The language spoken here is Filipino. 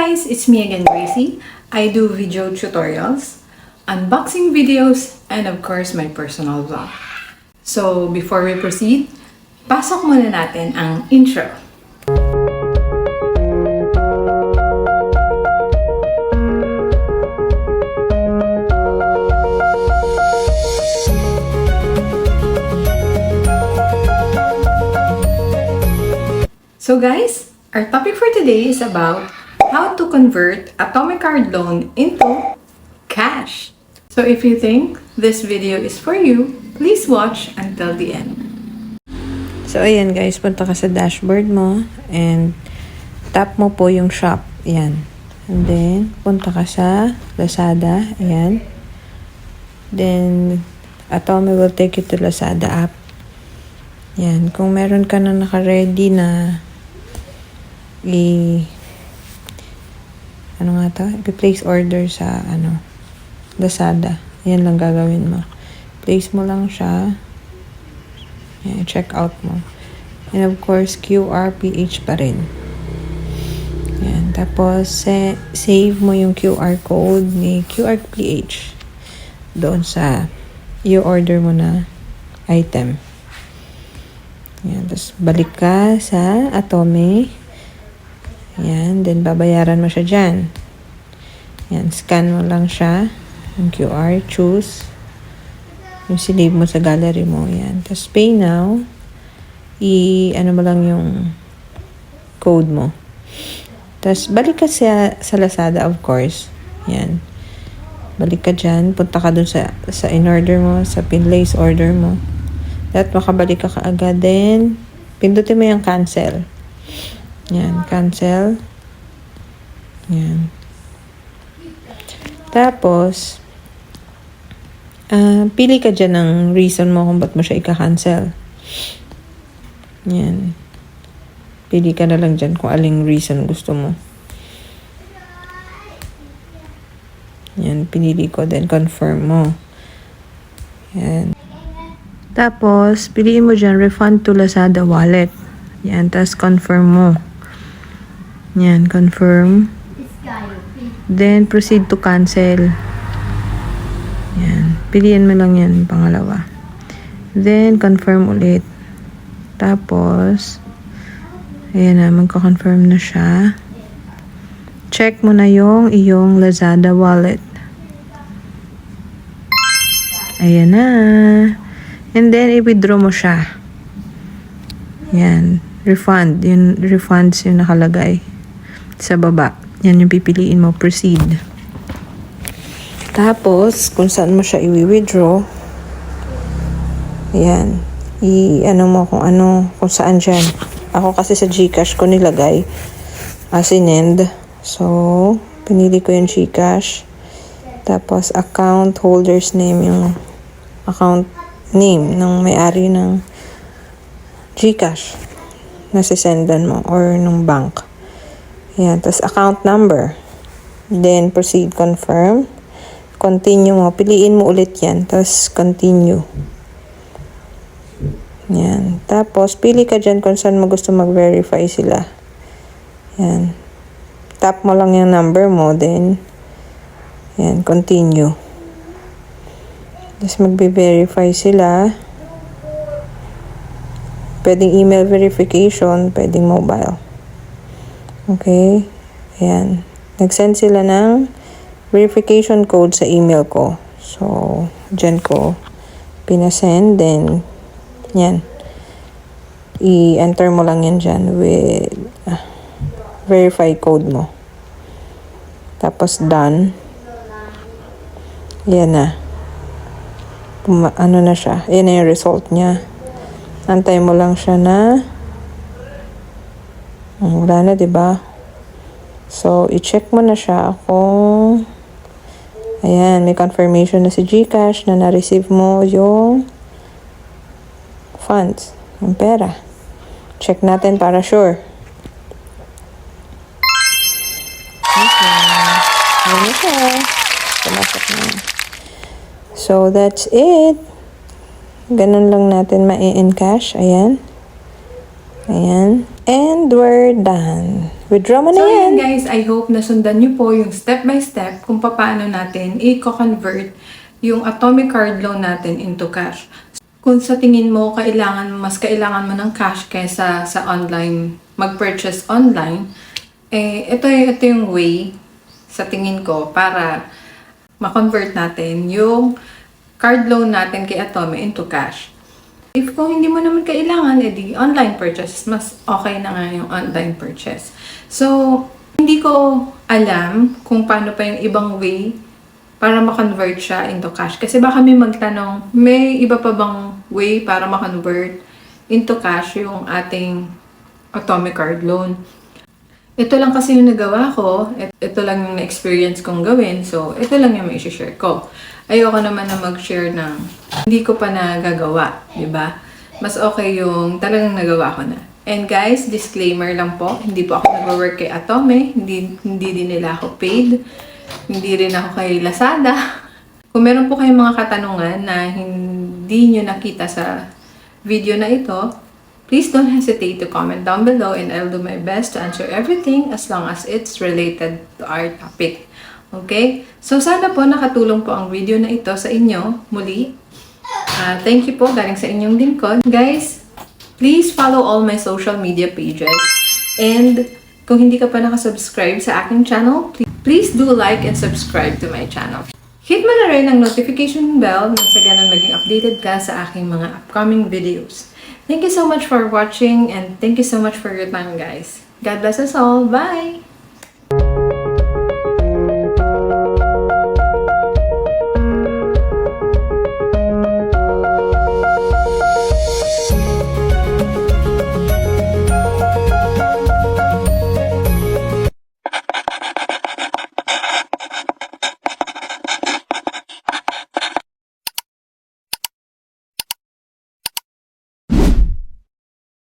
guys, it's me again, Gracie. I do video tutorials, unboxing videos, and of course, my personal vlog. So, before we proceed, pasok muna natin ang intro. So guys, our topic for today is about how to convert Atomic Card loan into cash. So if you think this video is for you, please watch until the end. So ayan guys, punta ka sa dashboard mo and tap mo po yung shop. Ayan. And then, punta ka sa Lazada. Ayan. Then, Atomic will take you to Lazada app. Ayan. Kung meron ka na naka-ready na i-place order sa Lazada. Ayan lang gagawin mo. Place mo lang siya. Ayan, check out mo. And of course, QRPH pa rin. Ayan, tapos save mo yung QR code ni QRPH doon sa i-order mo na item. Ayan, tapos balik ka sa Atomic. Ayan, then babayaran mo siya dyan. Ayan, scan mo lang siya. Yung QR, choose. Yung sinave mo sa gallery mo. Ayan, tapos pay now. Ano mo lang yung code mo. Tapos balik ka sa Lazada, of course. Ayan. Balik ka dyan. Punta ka dun sa in-order mo, sa pinlace order mo. At makabalik ka kaagad. Then, pindutin mo yung cancel. Yan, cancel. Yan. Tapos, pili ka dyan ng reason mo kung ba't mo siya ika-cancel. Yan. Pili ka na lang dyan kung aling reason gusto mo. Yan, pinili ko. Then, confirm mo. Yan. Tapos, piliin mo dyan, refund to Lazada wallet. Yan, tapos confirm mo. Yan, confirm. Then, proceed to cancel. Yan. Piliin mo lang yan, pangalawa. Then, confirm ulit. Tapos, ayan na, magko-confirm na siya. Check mo na yung iyong Lazada wallet. Ayan na. And then, i-withdraw mo siya. Yan. Refund. Yung refunds yung nakalagay sa baba. Yan yung pipiliin mo. Proceed. Tapos, kung saan mo siya i-withdraw, ayan. I-ano mo kung saan dyan. Ako kasi sa GCash ko nilagay as in end. So, pinili ko yung GCash. Tapos, account holder's name, yung account name ng may-ari ng GCash na sisendan mo or ng bank. Ayan. Tapos, account number. Then, proceed, confirm. Continue mo. Piliin mo ulit yan. Tapos, continue. Ayan. Tapos, pili ka dyan kung saan mo gusto mag-verify sila. Ayan. Tap mo lang yung number mo. Then, ayan, continue. Tapos, magbe-verify sila. Pwedeng email verification, pwedeng mobile. Okay? Ayan. Nag-send sila ng verification code sa email ko. So, dyan ko pinasend. Then, yan. I-enter mo lang yan dyan with verify code mo. Tapos, done. Yan na. Ano na siya. Yan na yung result niya. Antay mo lang siya na wala na, diba? So, i-check mo na siya kung ayan, may confirmation na si GCash na na-receive mo yung funds, yung pera. Check natin para sure. Okay. Ayan siya. Pumasok na. So, that's it. Ganun lang natin ma-encash. Ayan. Ayan. And we're done. Withdraw mo na So yan. yun guys, I hope nasundan nyo po yung step by step kung paano natin i-convert yung Atomic Card Loan natin into cash. Kung sa tingin mo, mas kailangan mo ng cash kaysa sa online, mag-purchase online, ito yung way sa tingin ko para ma-convert natin yung card loan natin kay Atome into cash. If kung hindi mo naman kailangan, edi online purchase, mas okay na nga yung online purchase. So, hindi ko alam kung paano pa yung ibang way para ma-convert siya into cash. Kasi baka may magtanong, may iba pa bang way para ma-convert into cash yung ating Atomic Card Loan? Ito lang kasi yung nagawa ko. Ito lang yung na-experience kong gawin. So, ito lang yung may share ko. Ayoko naman na mag-share ng hindi ko pa nagagawa, di ba? Mas okay yung talagang nagawa ko na. And guys, disclaimer lang po, hindi po ako nag-work kay Atome, hindi din nila ako paid, hindi rin ako kay Lazada. Kung meron po kayong mga katanungan na hindi nyo nakita sa video na ito, please don't hesitate to comment down below and I'll do my best to answer everything as long as it's related to our topic. Okay? So, sana po nakatulong po ang video na ito sa inyo muli. Thank you po galing sa inyong lingkod. Guys, please follow all my social media pages. And kung hindi ka pa nakasubscribe sa aking channel, please do like and subscribe to my channel. Hit mo na rin ang notification bell nang sa ganun maging updated ka sa aking mga upcoming videos. Thank you so much for watching and thank you so much for your time, guys. God bless us all. Bye!